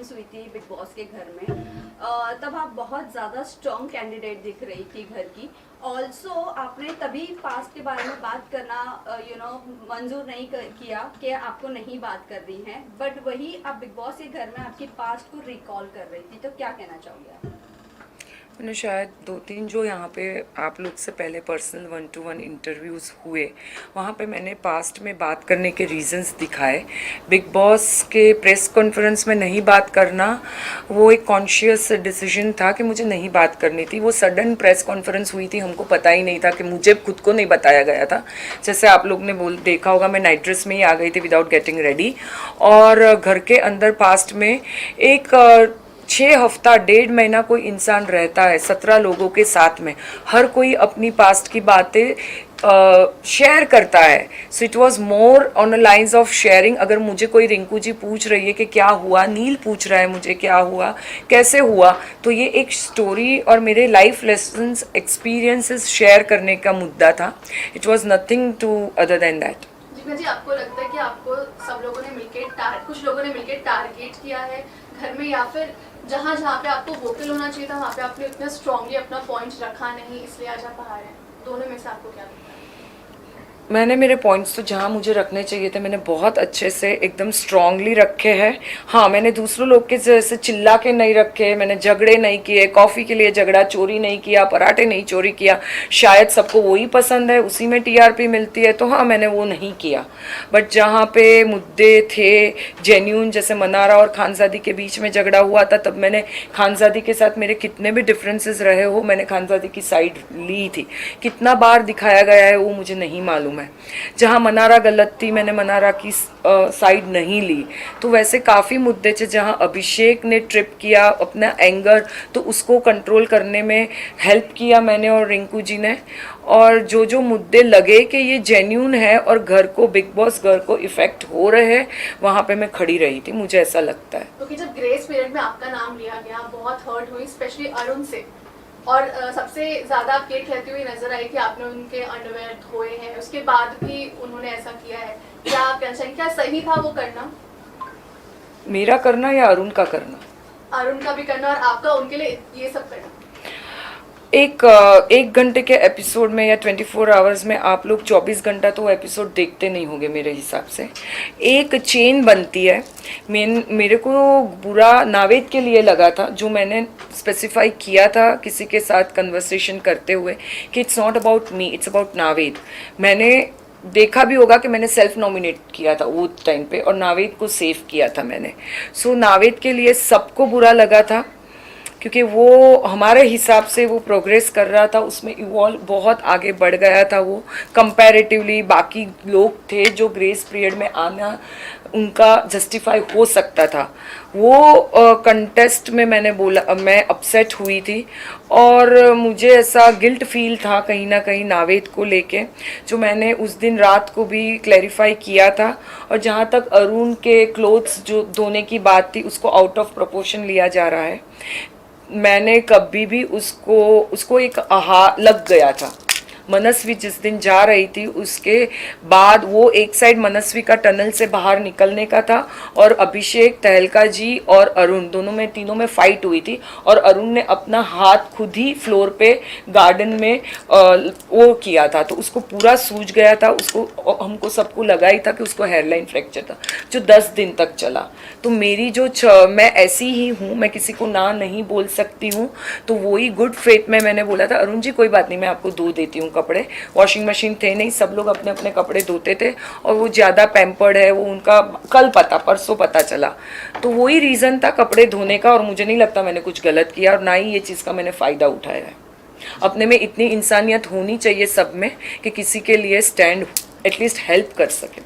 Announce हुई थी big boss के घर में, तब आप बहुत ज़्यादा स्ट्रॉन्ग कैंडिडेट दिख रही थी घर की। ऑल्सो आपने तभी पास्ट के बारे में बात करना मंजूर नहीं किया कि आपको नहीं बात करनी है, बट वही आप बिग बॉस के घर में आपकी पास्ट को रिकॉल कर रही थी, तो क्या कहना चाहोगे आप? मैंने शायद 2-3 जो यहाँ पे आप लोग से पहले पर्सनल 1-to-1 इंटरव्यूज़ हुए, वहाँ पे मैंने पास्ट में बात करने के रीज़न्स दिखाए। बिग बॉस के प्रेस कॉन्फ्रेंस में नहीं बात करना वो एक कॉन्शियस डिसीजन था कि मुझे नहीं बात करनी थी। वो सडन प्रेस कॉन्फ्रेंस हुई थी, हमको पता ही नहीं था, कि मुझे खुद को नहीं बताया गया था। जैसे आप लोग ने देखा होगा, मैं नाइट ड्रेस में ही आ गई थी विदाउट गेटिंग रेडी, और घर के अंदर पास्ट में एक 6 हफ्ता 1.5 महीना कोई इंसान रहता है 17 लोगों के साथ में, हर कोई अपनी पास्ट की बातें शेयर करता है। So it was more on a lines of sharing. अगर मुझे कोई रिंकू जी पूछ रही है कि क्या हुआ, नील पूछ रहा है मुझे क्या हुआ, कैसे हुआ, तो ये एक स्टोरी और मेरे लाइफ लेसन्स एक्सपीरियंसेस शेयर करने का मुद्दा था। It was nothing to other than that. Jeena ji, आपको लगता है कि आपको सब लोगों ने मिलकर कुछ लोगों ने मिलकर टारगेट किया है घर में, या फिर जहाँ जहाँ पे आपको वोकल होना चाहिए था वहाँ पे आपने इतना स्ट्रांगली अपना पॉइंट रखा नहीं, इसलिए आज आप हारे हैं? दोनों में से आपको क्या लगता है? मैंने मेरे पॉइंट्स तो जहाँ मुझे रखने चाहिए थे मैंने बहुत अच्छे से एकदम स्ट्रांगली रखे हैं। हाँ, मैंने दूसरों लोग के जैसे चिल्ला के नहीं रखे, मैंने झगड़े नहीं किए, कॉफ़ी के लिए झगड़ा, चोरी नहीं किया, पराठे नहीं चोरी किया। शायद सबको वही पसंद है, उसी में टीआरपी मिलती है, तो हाँ मैंने वो नहीं किया। बट जहाँ पे मुद्दे थे जेन्यून, जैसे मनारा और खानजादी के बीच में झगड़ा हुआ था, तब मैंने खानजादी के साथ मेरे कितने भी डिफरेंसेस रहे हो, मैंने खानजादी की साइड ली थी। कितना बार दिखाया गया है वो मुझे नहीं मालूम है। जहाँ मनारा गलत थी मैंने मनारा की साइड नहीं ली। तो वैसे काफ़ी मुद्दे थे जहाँ अभिषेक ने ट्रिप किया अपना एंगर, तो उसको कंट्रोल करने में हेल्प किया मैंने और रिंकू जी ने। और जो जो मुद्दे लगे कि ये जेन्यून है और घर को, बिग बॉस घर को इफेक्ट हो रहे हैं, वहाँ पे मैं खड़ी रही थी, मुझे ऐसा लगता है। क्योंकि जब ग्रेस पीरियड में आपका नाम लिया गया, बहुत हर्ट हुई स्पेशली अरुण से, और सबसे ज्यादा आप ये कहती हुई नजर आई कि आपने उनके अंडरवेयर धोए हैं, उसके बाद भी उन्होंने ऐसा किया है। क्या आप कहना चाहेंगे, क्या सही था वो करना? मेरा करना या अरुण का करना? अरुण का भी करना और आपका उनके लिए ये सब करना। एक घंटे के एपिसोड में या 24 आवर्स में आप लोग 24 घंटा तो वो एपिसोड देखते नहीं होंगे मेरे हिसाब से। एक चेन बनती है। मेरे को बुरा नावेद के लिए लगा था, जो मैंने स्पेसिफाई किया था किसी के साथ कन्वर्सेशन करते हुए, कि it's not about me, it's about Naved. मैंने देखा भी होगा कि मैंने सेल्फ नॉमिनेट किया था वो टाइम पे, और नावेद को सेव किया था मैंने। सो नावेद के लिए सबको बुरा लगा था, क्योंकि वो हमारे हिसाब से वो प्रोग्रेस कर रहा था, उसमें इवॉल्व बहुत आगे बढ़ गया था वो कंपैरेटिवली। बाकी लोग थे जो ग्रेस पीरियड में आना उनका जस्टिफाई हो सकता था। वो कंटेस्ट में मैंने बोला, मैं अपसेट हुई थी और मुझे ऐसा गिल्ट फील था कहीं ना कहीं नावेद को लेके, जो मैंने उस दिन रात को भी क्लैरिफाई किया था। और जहाँ तक अरुण के क्लोथ्स जो धोने की बात थी, उसको आउट ऑफ प्रोपोर्शन लिया जा रहा है। मैंने कभी भी उसको एक आहा लग गया था। मनस्वी जिस दिन जा रही थी उसके बाद वो एक साइड मनस्वी का टनल से बाहर निकलने का था, और अभिषेक, तहलका जी और अरुण दोनों में, तीनों में फाइट हुई थी, और अरुण ने अपना हाथ खुद ही फ्लोर पे गार्डन में वो किया था, तो उसको पूरा सूज गया था। उसको, हमको सबको लगा ही था कि उसको हेयरलाइन फ्रैक्चर था, जो 10 दिन तक चला। तो मेरी जो मैं ऐसी ही हूँ, मैं किसी को ना नहीं बोल सकती हूँ, तो वही गुड फेथ में मैंने बोला था, अरुण जी कोई बात नहीं, मैं आपको धो देती हूँ कपड़े। वॉशिंग मशीन थे नहीं, सब लोग अपने अपने कपड़े धोते थे, और वो ज़्यादा पैम्पर्ड है, वो उनका कल परसों पता चला। तो वही रीज़न था कपड़े धोने का, और मुझे नहीं लगता मैंने कुछ गलत किया, और ना ही ये चीज़ का मैंने फ़ायदा उठाया है। अपने में इतनी इंसानियत होनी चाहिए सब में कि किसी के लिए स्टैंड एटलीस्ट हेल्प कर सके।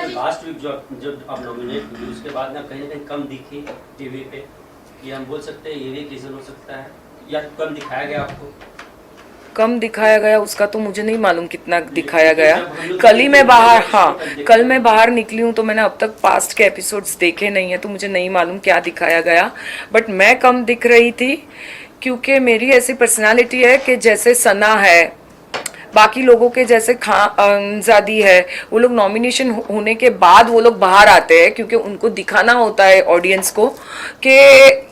लास्ट वीक जो आप नॉमिनेट हुई, उसके बाद ना कहीं कम दिखी टीवी पे, ये हम बोल सकते हैं ये भी रीजन हो सकता है, या कम दिखाया गया आपको? कम दिखाया गया उसका तो मुझे नहीं मालूम कितना दिखाया गया। कल ही मैं बाहर, हाँ कल मैं बाहर निकली हूँ, तो मैंने अब तक पास्ट के एपिसोड्स देखे नहीं है, तो मुझे नहीं मालूम क्या दिखाया गया। बट मैं कम दिख रही थी क्योंकि मेरी ऐसी पर्सनालिटी है कि जैसे सना है, बाकी लोगों के जैसे खानजादी है, वो लोग नॉमिनेशन होने के बाद वो लोग बाहर आते हैं क्योंकि उनको दिखाना होता है ऑडियंस को कि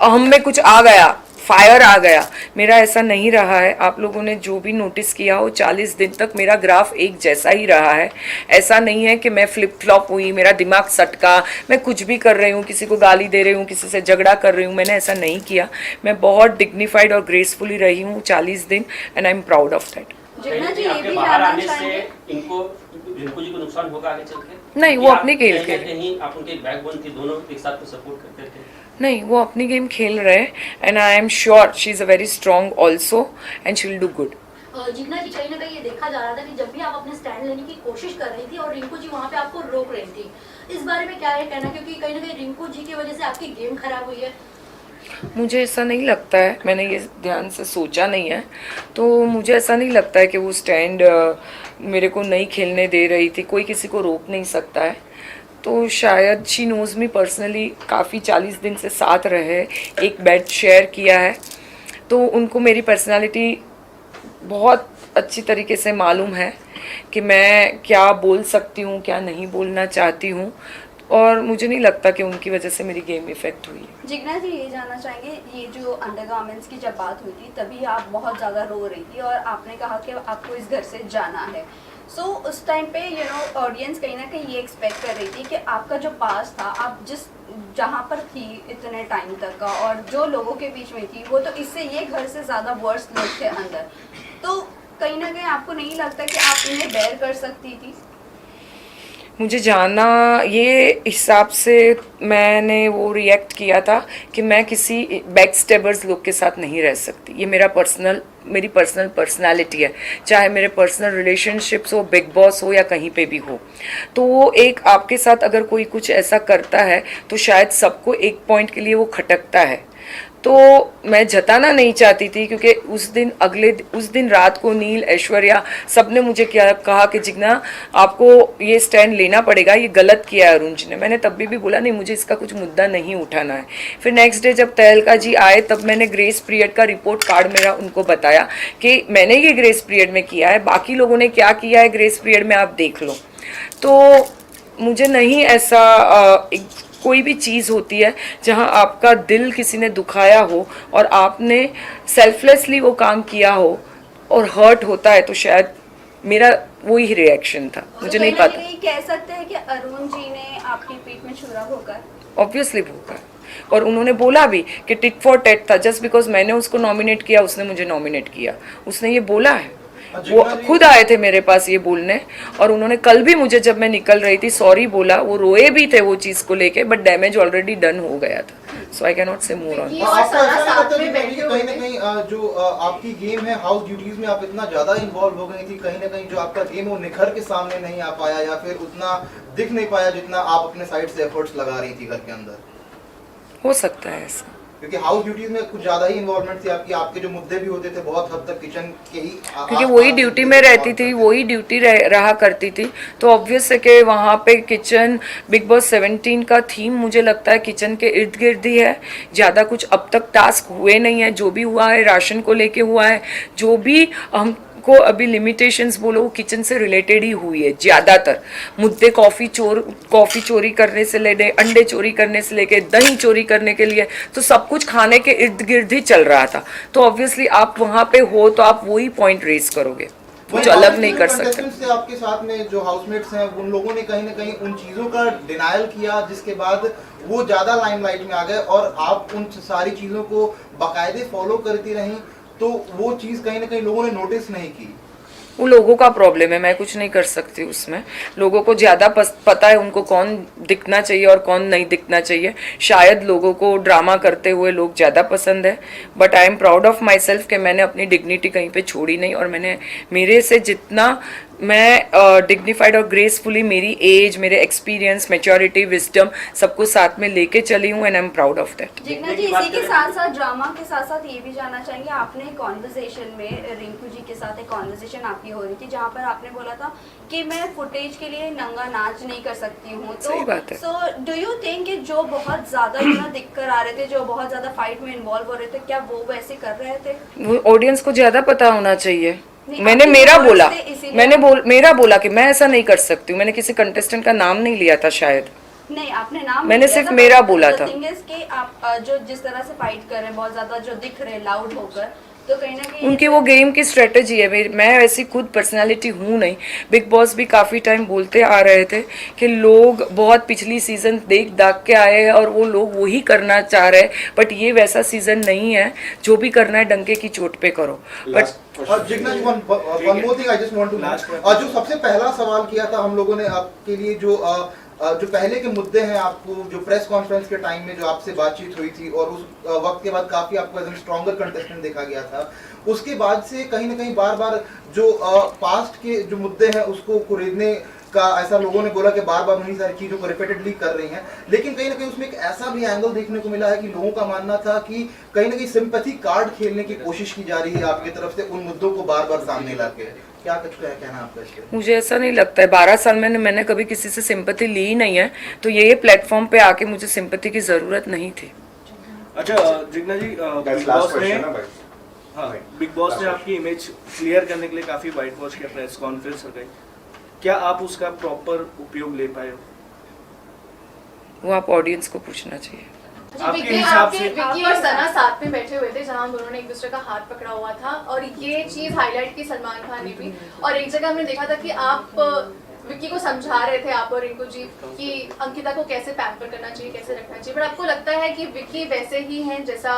हम में कुछ आ गया, फायर आ गया। मेरा ऐसा नहीं रहा है। आप लोगों ने जो भी नोटिस किया हो 40 दिन तक मेरा ग्राफ एक जैसा ही रहा है। ऐसा नहीं है कि मैं फ्लिप फ्लॉप हुई, मेरा दिमाग सटका, मैं कुछ भी कर रही हूँ, किसी को गाली दे रही हूँ, किसी से झगड़ा कर रही हूँ, मैंने ऐसा नहीं किया। मैं बहुत डिग्निफाइड और ग्रेसफुली रही हूँ 40 दिन and I am proud of that. Jigna ji, ये आपके भी बाहर जानना आने से चाहेंगे इनको रिंकू जी को नुकसान होगा आगे चल के? नहीं, वो कि आप अपनी खेल कहीं ना खेल कहीं आप उनके बैकबोन थी, दोनों एक साथ सपोर्ट करते थे। नहीं, वो अपनी गेम खेल रहे हैं and I am sure she is a very strong also and she will do good. Jigna ji, कहीं ना कहीं ये देखा जा रहा था कि जब भी आप अपने स्टैंड लेने की कोशिश कर रही थी और रिंकू जी वहाँ पे आपको रोक रही थी, इस बारे में क्या है कहना, क्योंकि कहीं ना कहीं रिंकू जी की वजह से आपकी गेम खराब हुई है? मुझे ऐसा नहीं लगता है, मैंने ये ध्यान से सोचा नहीं है, तो मुझे ऐसा नहीं लगता है कि वो स्टैंड मेरे को नहीं खेलने दे रही थी। कोई किसी को रोक नहीं सकता है। तो शायद शी नोज़ मी पर्सनली, काफ़ी 40 दिन से साथ रहे, एक बेड शेयर किया है, तो उनको मेरी पर्सनालिटी बहुत अच्छी तरीके से मालूम है कि मैं क्या बोल सकती हूँ, क्या नहीं बोलना चाहती हूँ, और मुझे नहीं लगता कि उनकी वजह से मेरी गेम इफेक्ट हुई है। जिग्ना जी, ये जानना चाहेंगे, ये जो अंडरगारमेंट्स की जब बात हुई थी तभी आप बहुत ज़्यादा रो रही थी और आपने कहा कि आपको इस घर से जाना है। सो उस टाइम पे ऑडियंस कहीं ना कहीं ये एक्सपेक्ट कर रही थी कि आपका जो पास था, आप जिस जहाँ पर थी इतने टाइम तक का और जो लोगों के बीच में थी, वो तो इससे ये घर से ज़्यादा वर्स लोग थे अंदर। तो कहीं ना कहीं आपको नहीं लगता कि आप इन्हें बेयर कर सकती थी? मुझे जाना, ये हिसाब से मैंने वो रिएक्ट किया था कि मैं किसी बैक स्टेबर्स लोग के साथ नहीं रह सकती। ये मेरी पर्सनल पर्सनालिटी है, चाहे मेरे पर्सनल रिलेशनशिप्स हो, बिग बॉस हो या कहीं पे भी हो। तो वो एक आपके साथ अगर कोई कुछ ऐसा करता है तो शायद सबको एक पॉइंट के लिए वो खटकता है। तो मैं जताना नहीं चाहती थी क्योंकि उस दिन रात को नील, ऐश्वर्या सब ने मुझे क्या कहा कि जिग्ना आपको ये स्टैंड लेना पड़ेगा, ये गलत किया है अरुण जी ने। मैंने तब भी बोला नहीं, मुझे इसका कुछ मुद्दा नहीं उठाना है। फिर नेक्स्ट डे जब तहलका जी आए तब मैंने ग्रेस पीरियड का रिपोर्ट कार्ड मेरा उनको बताया कि मैंने ये ग्रेस पीरियड में किया है, बाकी लोगों ने क्या किया है ग्रेस पीरियड में आप देख लो। तो मुझे नहीं ऐसा कोई भी चीज़ होती है जहां आपका दिल किसी ने दुखाया हो और आपने सेल्फलेसली वो काम किया हो और हर्ट होता है, तो शायद मेरा वही रिएक्शन था। मुझे नहीं पता। कह सकते हैं कि अरुण जी ने आपकी पीठ में छुरा होकर ऑब्वियसली भूखा है, और उन्होंने बोला भी कि टिट फॉर टैट था। जस्ट बिकॉज मैंने उसको नॉमिनेट किया, उसने मुझे नॉमिनेट किया, उसने ये बोला है। वो खुद आए थे मेरे पास ये बोलने, और उन्होंने कल भी मुझे जब मैं निकल रही थी सॉरी बोला। वो रोए भी थे वो चीज़ को लेके, बट डैमेज ऑलरेडी डन हो गया था, सो आई कैन नॉट से मोर ऑन। आपका ऐसा नहीं लगता कि कहीं ना कहीं जो आपकी गेम है, हाउस ड्यूटीज में आप इतना ज्यादा इन्वॉल्व हो गई थी, कहीं ना कहीं जो आपका गेम है वो निखर के सामने नहीं आ पाया या फिर उतना दिख नहीं पाया जितना आप अपने साइड से एफर्ट्स लगा रही थी घर के अंदर? हो सकता है ऐसा, क्योंकि हाउस ड्यूटीज में कुछ ज्यादा ही इन्वॉल्वमेंट थी आपकी, आपके जो मुद्दे भी होते थे बहुत हद तक किचन के ही, क्योंकि वही ड्यूटी में रहती थी, वही ड्यूटी रहा करती थी। तो ऑब्वियस है कि वहाँ पे किचन, बिग बॉस 17 का थीम मुझे लगता है किचन के इर्द गिर्द ही है। ज़्यादा कुछ अब तक टास्क हुए नहीं है, जो भी हुआ है राशन को लेके हुआ है, जो भी हमको अभी लिमिटेशंस बोलो वो किचन से रिलेटेड ही हुई है ज़्यादातर मुद्दे। कॉफ़ी चोरी करने से लेके, अंडे चोरी करने से लेके, दही चोरी करने के लिए, तो सब कुछ खाने के इर्द गिर्द ही चल रहा था। तो ऑब्वियसली आप वहाँ पे हो तो आप वही पॉइंट रेज करोगे, कुछ अलग नहीं कर सकते। से आपके साथ में जो हाउसमेट्स हैं उन लोगों ने कहीं ना कहीं उन चीजों का डिनायल किया, जिसके बाद वो ज्यादा लाइमलाइट में आ गए और आप उन सारी चीजों को बाकायदे फॉलो करती रहीं, तो वो चीज कहीं ना कहीं लोगों ने नोटिस नहीं की। वो लोगों का प्रॉब्लम है, मैं कुछ नहीं कर सकती उसमें। लोगों को ज़्यादा पता है उनको कौन दिखना चाहिए और कौन नहीं दिखना चाहिए। शायद लोगों को ड्रामा करते हुए लोग ज़्यादा पसंद है, but I am proud of my self कि मैंने अपनी डिग्निटी कहीं पे छोड़ी नहीं, और मैंने मेरे से जितना मैं डिग्निफाइड और ग्रेसफुली मेरी एज, मेरे एक्सपीरियंस, मैच्योरिटी, विजडम सबको साथ में लेके चली हूँ, and I am proud of that. Jigna ji, इसी के साथ साथ ड्रामा के साथ साथ ये भी जानना चाहेंगे, आपने कॉन्वर्सेशन में रिंकू जी के साथ एक कॉन्वर्सेशन आपकी हो रही थी जहाँ पर आपने बोला था कि मैं फुटेज के लिए नंगा नाच नहीं कर सकती हूँ। तो सही बात है। सो डू यू थिंक कि जो बहुत ज़्यादा दिख कर आ रहे थे, जो बहुत ज़्यादा फाइट में इन्वॉल्व हो रहे थे, क्या वो वैसे कर रहे थे? वो ऑडियंस को ज़्यादा पता होना चाहिए, नहीं, मैंने आपके मेरा words बोला, थे, इसीलिए मेरा बोला कि मैं ऐसा नहीं कर सकती हूँ। मैंने किसी कंटेस्टेंट का नाम नहीं लिया था शायद। नहीं, आपने नाम मैंने लिया सिर्फ था, मेरा but बोला the था। thing is कि आप जो जिस तरह से फाइट कर रहे हैं, बहुत ज्यादा जो दिख रहे हैं लाउड होकर, तो कहीं ना कहीं उनकी वो गेम की स्ट्रेटजी है। मैं ऐसी खुद पर्सनालिटी हूँ नहीं। बिग बॉस भी काफ़ी टाइम बोलते आ रहे थे कि लोग बहुत पिछली सीज़न देख दाग के आए हैं और वो लोग वही करना चाह रहे हैं, बट ये वैसा सीज़न नहीं है। जो भी करना है डंके की चोट पे करो। But Jigna ji, one more thing I just want to, जो सबसे पहला सवाल किया था हम लोगों ने आपके लिए, जो पहले के मुद्दे हैं, आपको जो प्रेस कॉन्फ्रेंस के टाइम में जो आपसे बातचीत हुई थी और उस वक्त के बाद काफी आपको एज एन स्ट्रॉन्गर कंटेस्टेंट देखा गया था, उसके बाद से कहीं ना कहीं बार बार जो पास्ट के जो मुद्दे हैं उसको कुरेदने का ऐसा लोगों ने बोला कि बार बार उन्हीं सारी चीजों को रिपीटेडली कर रही हैं, लेकिन कहीं ना कहीं उसमें एक ऐसा भी एंगल देखने को मिला है कि लोगों का मानना था कि कहीं ना कहीं सिंपैथी कार्ड खेलने की कोशिश की जा रही है आपकी तरफ से उन मुद्दों को बार बार सामने लाके। क्या कहना आपका इस पे? मुझे ऐसा नहीं लगता है। 12 साल में मैंने कभी किसी से सिंपैथी ली ही नहीं है, तो ये प्लेटफॉर्म पे आके मुझे सिंपैथी की ज़रूरत नहीं थी। अच्छा जिग्ना जी, बिग बॉस ने आपकी इमेज क्लियर करने के लिए काफ़ी वाइट वॉश किया, प्रेस कॉन्फ्रेंस लगाई, क्या आप उसका प्रॉपर उपयोग ले पाए हो? वो आप ऑडियंस को पूछना चाहिए। आपके हिसाब से विक्की और सना साथ में बैठे हुए थे जहां दोनों ने एक दूसरे का हाथ पकड़ा हुआ था, और ये चीज हाईलाइट की सलमान खान ने भी, और एक जगह हमने देखा था कि आप विक्की को समझा रहे थे, आप और रिंकू जी, कि अंकिता को कैसे पैम्पर करना चाहिए, कैसे रखना चाहिए, पर आपको लगता है कि विक्की वैसे ही हैं जैसा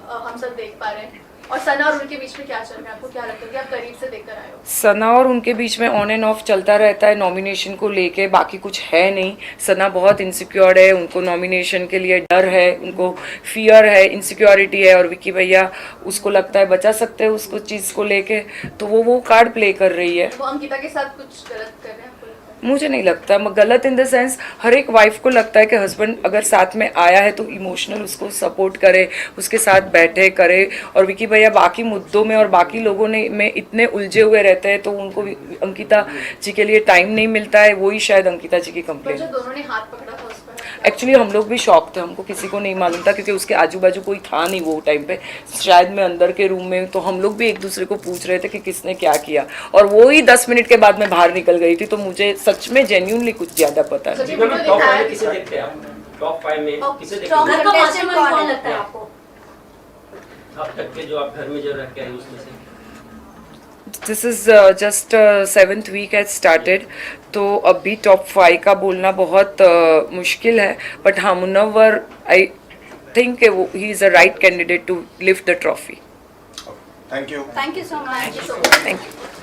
हम सब देख पा रहे हैं, और सना और उनके बीच में क्या चल रहा है, आपको क्या लगता है कि आप करीब से देखकर आए हो? सना और उनके बीच में ऑन एंड ऑफ चलता रहता है नॉमिनेशन को लेके, बाकी कुछ है नहीं। सना बहुत इनसिक्योर है, उनको नॉमिनेशन के लिए डर है, उनको फियर है, इनसिक्योरिटी है, और विक्की भैया उसको लगता है बचा सकते हैं उसको चीज़ को लेके, तो वो कार्ड प्ले कर रही है। वो अंकिता के साथ कुछ गलत कर रहे हैं आपको लगता है? मुझे नहीं लगता गलत इन द सेंस, हर एक वाइफ को लगता है कि हस्बैंड अगर साथ में आया है तो इमोशनल उसको सपोर्ट करे, उसके साथ बैठे करे, और विकी भैया बाकी मुद्दों में और बाकी लोगों ने में इतने उलझे हुए रहते हैं, तो उनको अंकिता जी के लिए टाइम नहीं मिलता है। वही शायद अंकिता जी की पर कंप्लेंट। जो दोनों ने हाथ पकड़ा था उस पर एक्चुअली हम लोग भी शॉक थे, हमको किसी को नहीं मालूम था क्योंकि उसके आजू बाजू कोई था नहीं वो टाइम पे, शायद मैं अंदर के रूम में, तो हम लोग भी एक दूसरे को पूछ रहे थे कि किसने क्या किया, और वो ही 10 मिनट के बाद मैं बाहर निकल गई थी, तो मुझे सच में जेन्युइनली कुछ ज़्यादा पता नहीं। जी मैम, टॉप 5 में किसे देखते हैं आप? टॉप 5 में किसे देखते हैं? घर का मास्टरमाइंड कौन लगता है आपको? अब तक के जो आप घर में जो रह के आए उसमें से? This is just 7th week has started, तो अभी टॉप 5 का बोलना बहुत मुश्किल है, बट हाँ Munawar I think he is a right candidate to lift the trophy. Thank you thank you so much. Thank you.